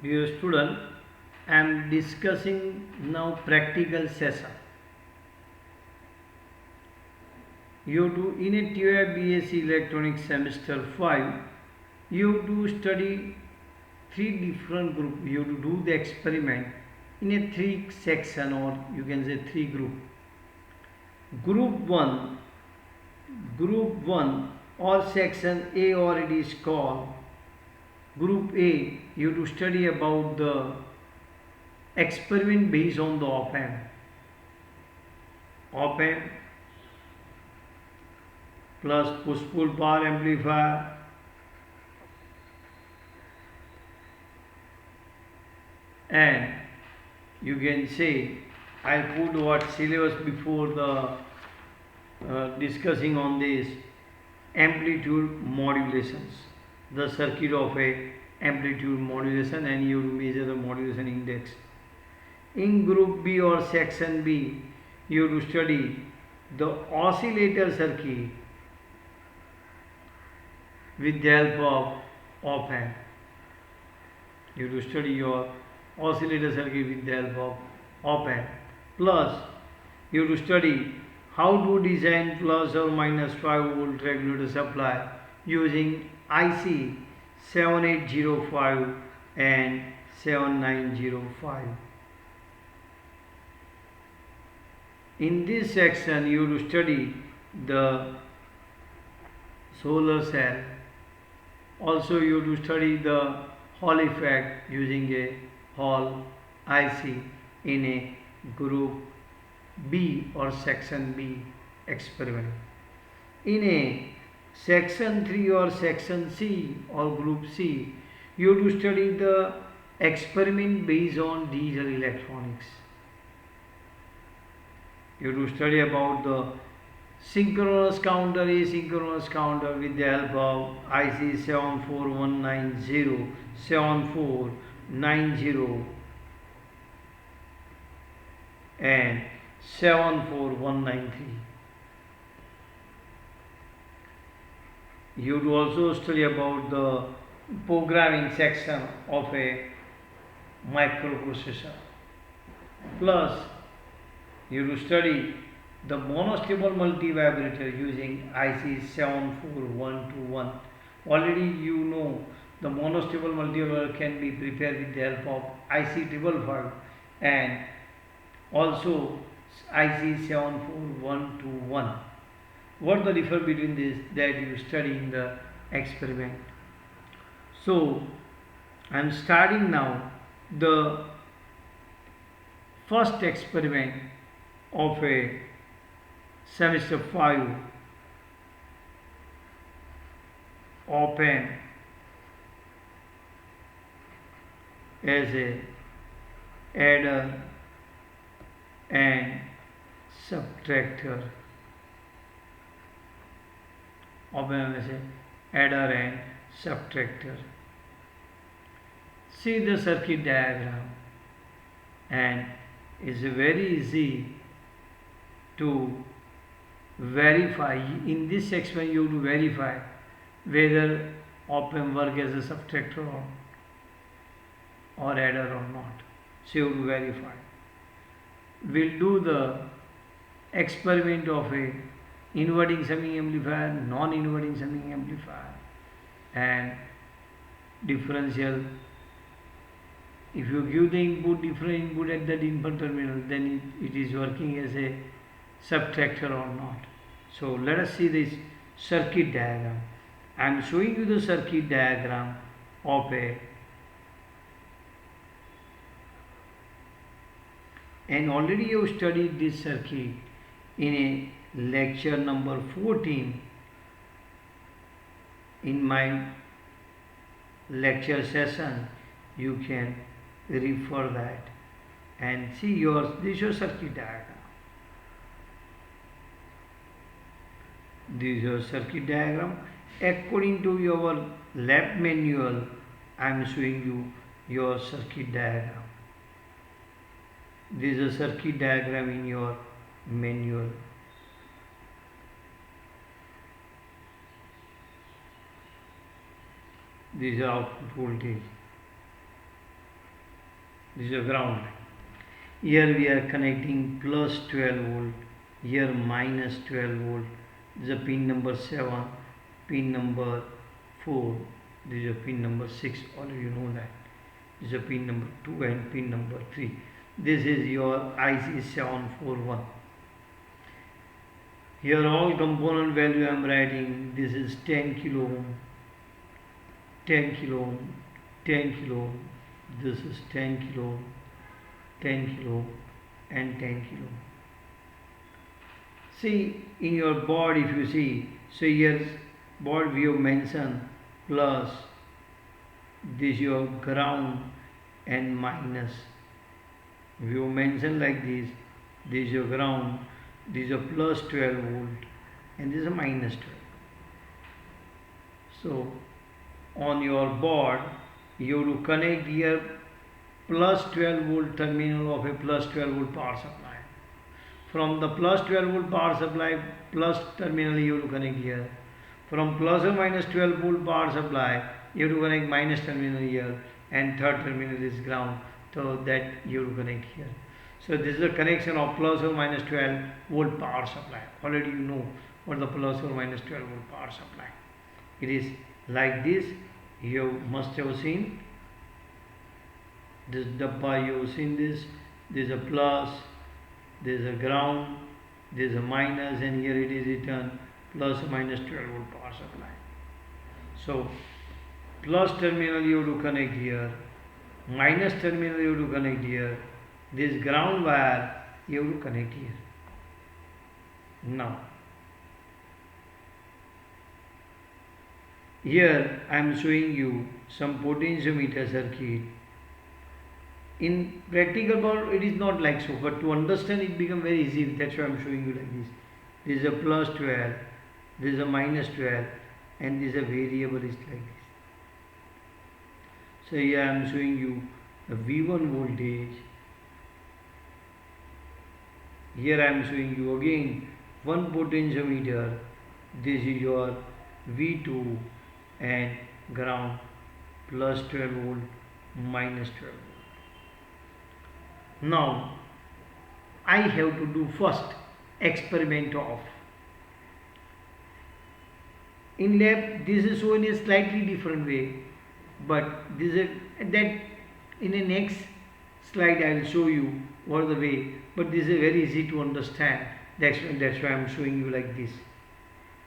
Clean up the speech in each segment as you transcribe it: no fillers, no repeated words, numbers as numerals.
Dear student, I am discussing now practical session. You have to in a TUI BSc Electronics semester 5, you have to study three different group. You have to do the experiment in a three section, or you can say three group. Group 1, group 1 or section A, or it is called group A. You have to study about the experiment based on the op-amp plus push-pull power amplifier and you can say I'll put what syllabus before the discussing on this amplitude modulations, the circuit of a amplitude modulation, and you measure the modulation index. In group B or section B, you have to study the oscillator circuit with the help of op-amp. You have to study your oscillator circuit with the help of op-amp. Plus, you have to study how to design plus or minus 5 volt regulator supply using IC 7805 and 7905. In this section, you have to study the solar cell. Also, you have to study the Hall effect using a Hall IC in a group B or section B experiment. In a section 3 or section C or group C, you have to study the experiment based on digital electronics. You have to study about the synchronous counter, asynchronous counter with the help of IC 74190, 7490 and 74193. You would also study about the programming section of a microprocessor. Plus, you will study the monostable multivibrator using IC 74121. Already you know the monostable multivibrator can be prepared with the help of IC 555 and also IC 74121. What the difference between this that you study in the experiment. So I am starting now the first experiment of a semester 5 op-amp as a adder and subtractor. Op-amp as a adder and subtractor. See the circuit diagram, and it's very easy to verify. In this experiment you have to verify whether op-amp work as a subtractor or adder or not. So you have to verify. We'll do the experiment of a inverting summing amplifier, non-inverting summing amplifier and differential. If you give the input, different input at that input terminal, then it is working as a subtractor or not. So let us see this circuit diagram. I am showing you the circuit diagram of a, and already you have studied this circuit in a lecture number 14 in my lecture session. You can refer that and see this is your circuit diagram. This is your circuit diagram. According to your lab manual, I am showing you your circuit diagram. This is a circuit diagram in your manual. This is output voltage. This is a ground line. Here we are connecting plus 12 volt, here minus 12 volt. This is a pin number 7, pin number 4, this is a pin number 6, all of you know that. This is a pin number 2 and pin number 3. This is your IC741. Here all component value I am writing. This is 10 kilo ohm, 10 kilo ohm, 10 kilo ohm. This is 10 kilo ohm, 10 kilo and 10 kilo. See in your board, if you see, so here's board we have mentioned plus, this your ground and minus. If you mention like this is your ground, this is a plus 12 volt and this is a minus 12. So on your board you have to connect here plus 12 volt terminal of a plus 12 volt power supply. From the plus 12 volt power supply plus terminal you have to connect here. From plus or minus 12 volt power supply you have to connect minus terminal here, and third terminal is ground, so that you have to connect here. So this is the connection of plus or minus 12 volt power supply. Already you know what the plus or minus 12 volt power supply. It is like this. You must have seen this dabba, you have seen this. This is a plus, this is a ground, this is a minus, and here it is written plus or minus 12 volt power supply. So plus terminal you have to connect here, minus terminal you have to connect here, this ground wire you have to connect here. Now here I am showing you some potentiometer circuit. In practical world it is not like so, but to understand it become very easy. That's why I am showing you like this. This is a plus 12, this is a minus 12, and this is a variable is like this. So here I am showing you the V1 voltage. Here I am showing you again one potentiometer. This is your V2 and ground, plus 12 volt, minus 12 volt. Now I have to do first experiment of. In lab this is shown in a slightly different way, but this is that in the next slide I will show you what the way, but this is very easy to understand. That's why I am showing you like this.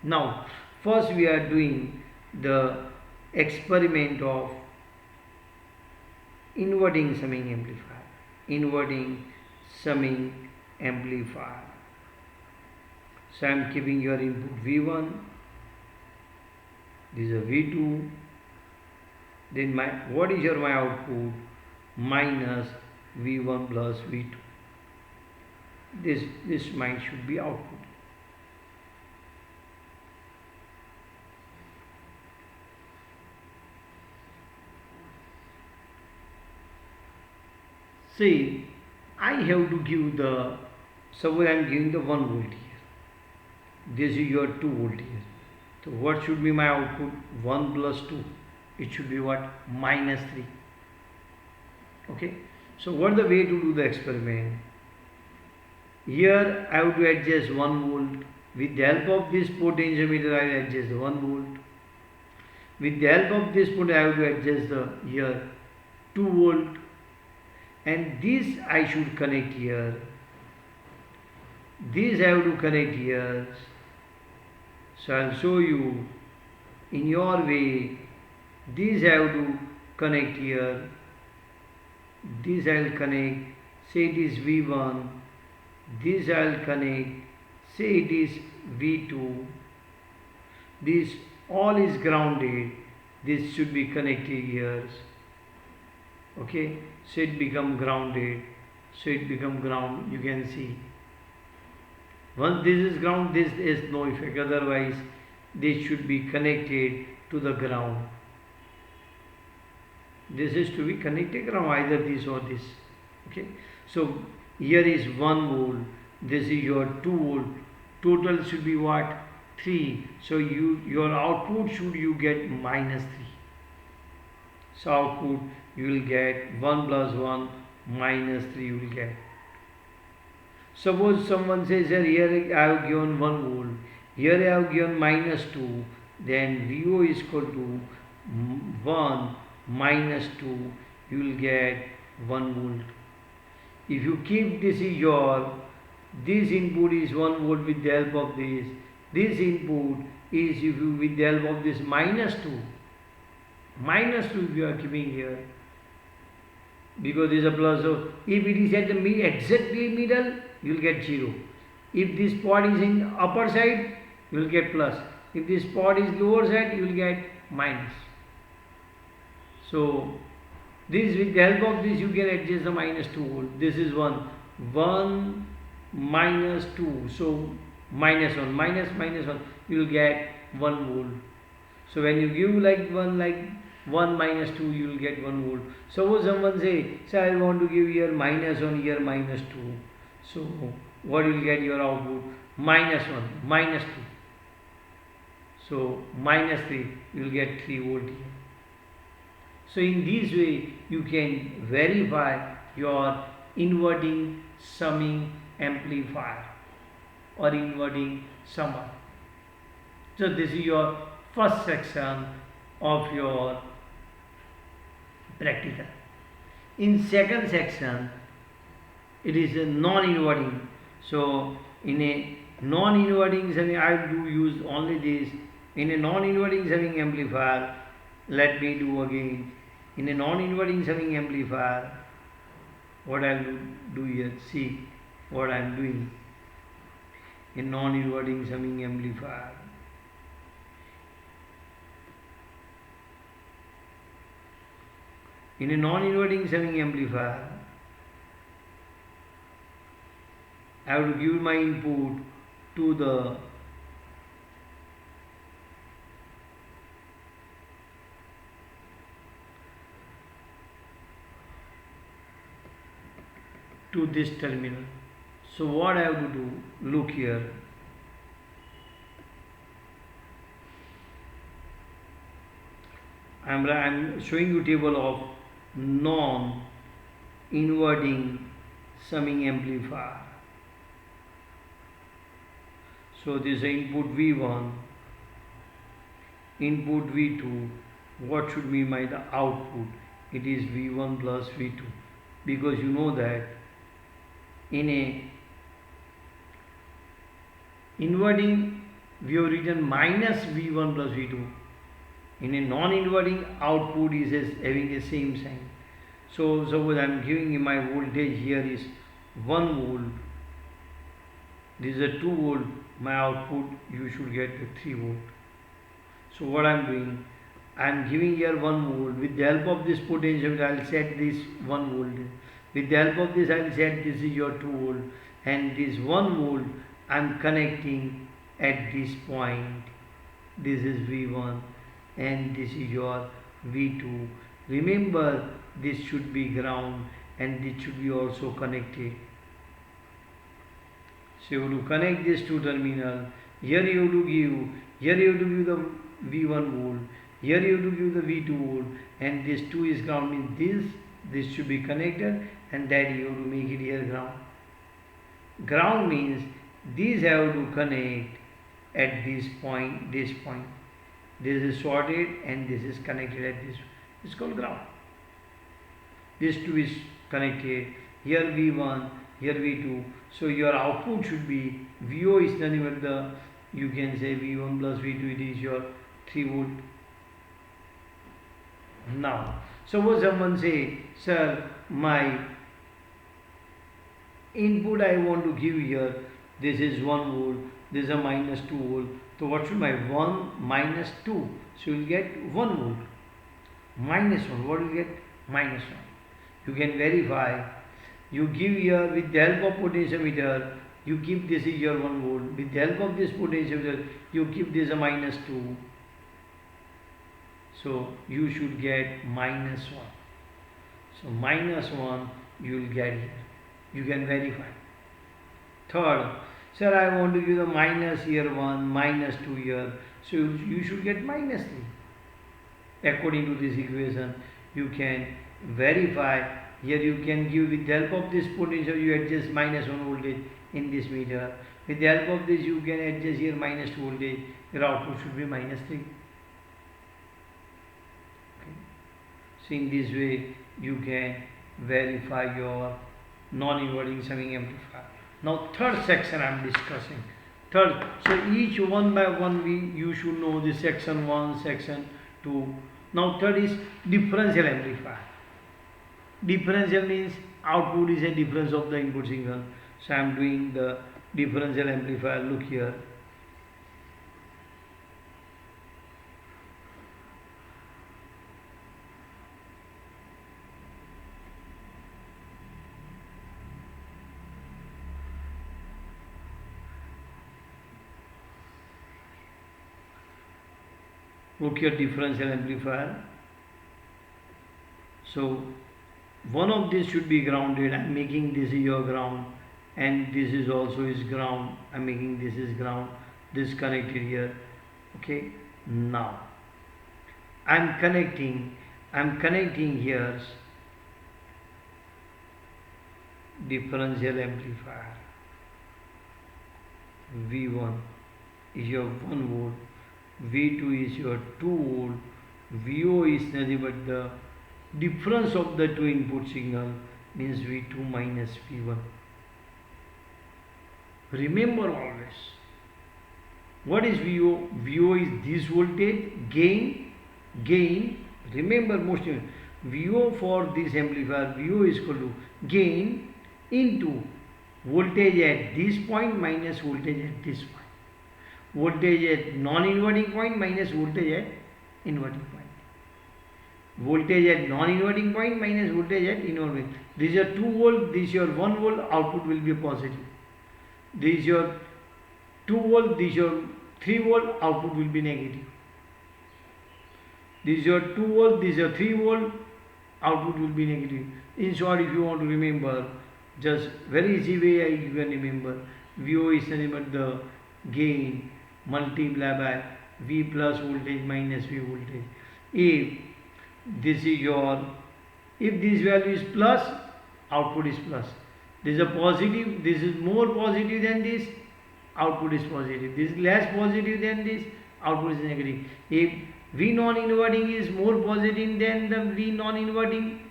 Now first we are doing the experiment of inverting summing amplifier. Inverting summing amplifier. So I am keeping your input V1, this is a V2, then what is my output? Minus V1 plus V2. This mine should be output. See, I have to give the, suppose I am giving the 1 volt here. This is your 2 volt here. So what should be my output? 1 plus 2. It should be what? Minus 3. Okay. So what is the way to do the experiment? Here I have to adjust 1 volt. With the help of this potentiometer I will adjust 1 volt. With the help of this potentiometer I have to adjust the here 2 volt. And this I should connect here. This I have to connect here. So I will show you in your way. This I have to connect here. This I will connect. Say it is V1. This I will connect. Say it is V2. This all is grounded. This should be connected here. Okay, so it become grounded, so it become ground, you can see. Once this is ground, this is no effect, otherwise this should be connected to the ground. This is to be connected ground, either this or this. Okay, so here is 1 volt, this is your 2 volt, total should be what? 3. So your output should you get minus 3. So output you will get 1 plus 1 minus 3 you will get. Suppose someone says, sir, here I have given 1 volt, here I have given minus 2, then VO is equal to 1 minus 2, you will get 1 volt. If you keep this is your, this input is 1 volt with the help of this input is if you with the help of this minus 2 if you are keeping here, because there is a plus, so if it is at the exactly middle you will get 0. If this pot is in upper side you will get plus, if this pot is lower side you will get minus. So this with the help of this you can adjust the minus 2 volt. This is 1 minus 2, so minus 1 minus 1 you will get 1 volt. So when you give like 1 minus 2 you will get 1 volt. Suppose someone say, sir, I want to give here minus 1, here minus 2. So what you will get your output? Minus 1 minus 2. So minus 3 you will get 3 volt here. So in this way you can verify your inverting summing amplifier or inverting summer. So this is your first section of your practical. In second section it is a non-inverting. So in a non-inverting summing I do use only this. In a non-inverting summing amplifier, let me do again. In a non-inverting summing amplifier, what I will do here, see what I am doing. In non-inverting summing amplifier, in a non-inverting summing amplifier, I have to give my input to the this terminal. So what I have to do, look here, I am showing you table of non-inverting summing amplifier. So this is input V1, input V2. What should be my the output? It is V1 plus V2, because you know that in a inverting we have written minus V1 plus V2. In a non-inverting output is having the same sign. So suppose I am giving my voltage here is 1 volt. This is a 2 volt. My output you should get a 3 volt. So what I am doing, I am giving here 1 volt. With the help of this potential I will set this 1 volt. With the help of this I will set this is your 2 volt, and this 1 volt I am connecting at this point. This is V1 and this is your V2. Remember, this should be ground and this should be also connected. So you have to connect these two terminals. Here you have to give, here you have to give the V1 volt, here you have to give the V2 volt, and this 2 is ground, means this should be connected, and that you have to make it here ground. Ground means these have to connect at this point, this point. This is sorted and this is connected at this. It's called ground. This 2 is connected. Here V1, here V2. So your output should be VO is nothing but the, you can say V1 plus V2, it is your 3 volt. Now, suppose someone say, sir, my input I want to give here, this is 1 volt, this is a minus 2 volt. So what should my 1 minus 2? So you will get 1 volt. Minus 1, what do you get? Minus 1. You can verify. You give here with the help of potentiometer, you keep this is your 1 volt. With the help of this potentiometer, you keep this a minus 2. So you should get minus 1. So minus 1 you will get here. You can verify. Third, sir, I want to give the minus here 1, minus 2 here. So you should get minus 3. According to this equation, you can verify Here you can give, with the help of this potential you adjust -1 voltage in this meter. With the help of this you can adjust here -2 voltage. Your output should be -3. Okay. So in this way you can verify your non-inverting summing amplifier. Now third section I am discussing. Third, so each one by one you should know this section 1, section 2. Now third is differential amplifier. Differential means output is a difference of the input signal. So I am doing the differential amplifier. Look here. Look here, differential amplifier. So one of this should be grounded. I am making this is your ground, and this is also is ground. I am making this is ground. This connected here. Okay. Now I am connecting here differential amplifier. V1 is your 1 volt. V2 is your 2 volt. VO is nothing but the difference of the two input signal, means V2 minus V1. Remember always, what is VO? VO is this voltage, gain. Remember most of it. VO for this amplifier, VO is equal to gain into voltage at this point minus voltage at this point. Voltage at non-inverting point minus voltage at inverting point. Voltage at non-inverting point minus voltage at inverting. This is your 2 volt, this is your 1 volt, output will be positive. This is your 2 volt, this is your 3 volt, output will be negative. This is your 2 volt, this is your 3 volt, output will be negative. In short, if you want to remember, just very easy way you can remember. VO is nothing but the gain multiplied by V plus voltage minus V voltage. If this is your, if this value is plus, output is plus. This is a positive, this is more positive than this, output is positive. This is less positive than this, output is negative. If V non-inverting is more positive than the V non-inverting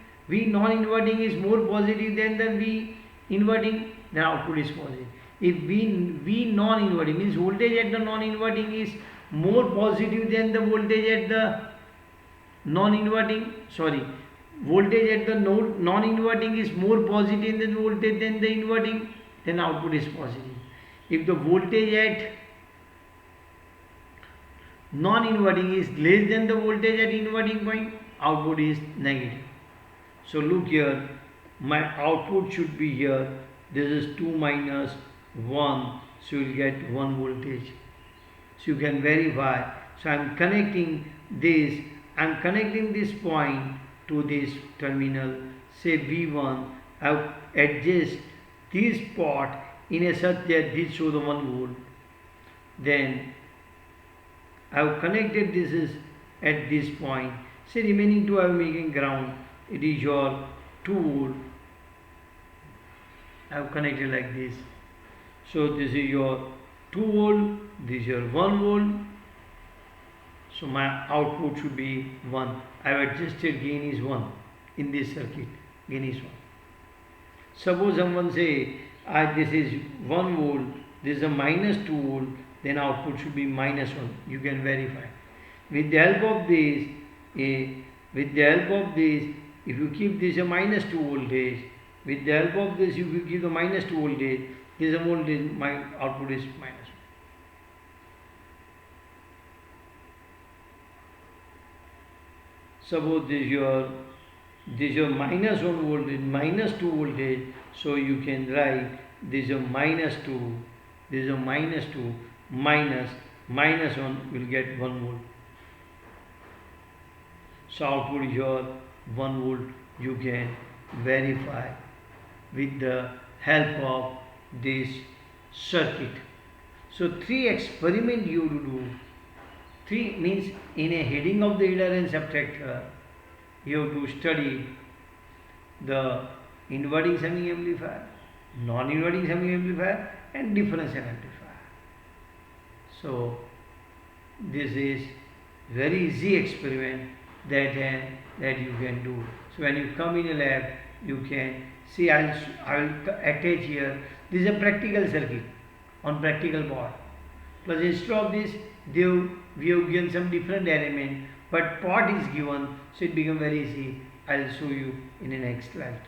is more positive than the V inverting, then output is positive. If V non-inverting means voltage at the non-inverting is more positive than the voltage at the non-inverting, voltage at the non-inverting is more positive than voltage than the inverting, then output is positive. If the voltage at non-inverting is less than the voltage at inverting point, output is negative. So look here, my output should be here. This is 2 minus 1, so you will get 1 voltage. So you can verify. So I am connecting this. I am connecting this point to this terminal, say V1. I have adjust this pot in a such that this show the 1 volt. Then I have connected this is at this point. Say remaining 2 I am making ground. It is your 2 volt. I have connected like this. So this is your 2 volt. This is your 1 volt. So my output should be 1. I have adjusted gain is 1 in this circuit. Gain is 1. Suppose someone say this is 1 volt, this is a minus 2 volt, then output should be minus 1. You can verify. With the help of this, if you keep this a minus 2 voltage, with the help of this, if you give the minus 2 voltage, this is a voltage, my output is minus 1. Suppose this is your minus 1 voltage, minus 2 voltage, so you can write this is a minus 2, this is a minus 2, minus 1 will get 1 volt. So output is your 1 volt. You can verify with the help of this circuit. So 3 experiment you do. 3 means in a heading of the adherence subtractor you have to study the inverting summing amplifier, non-inverting summing amplifier, and differential amplifier. So this is very easy experiment that you can do. So when you come in a lab, you can see. I will attach here. This is a practical circuit on practical board. Plus instead of this, we have given some different element, but part is given, so it becomes very easy. I will show you in the next slide.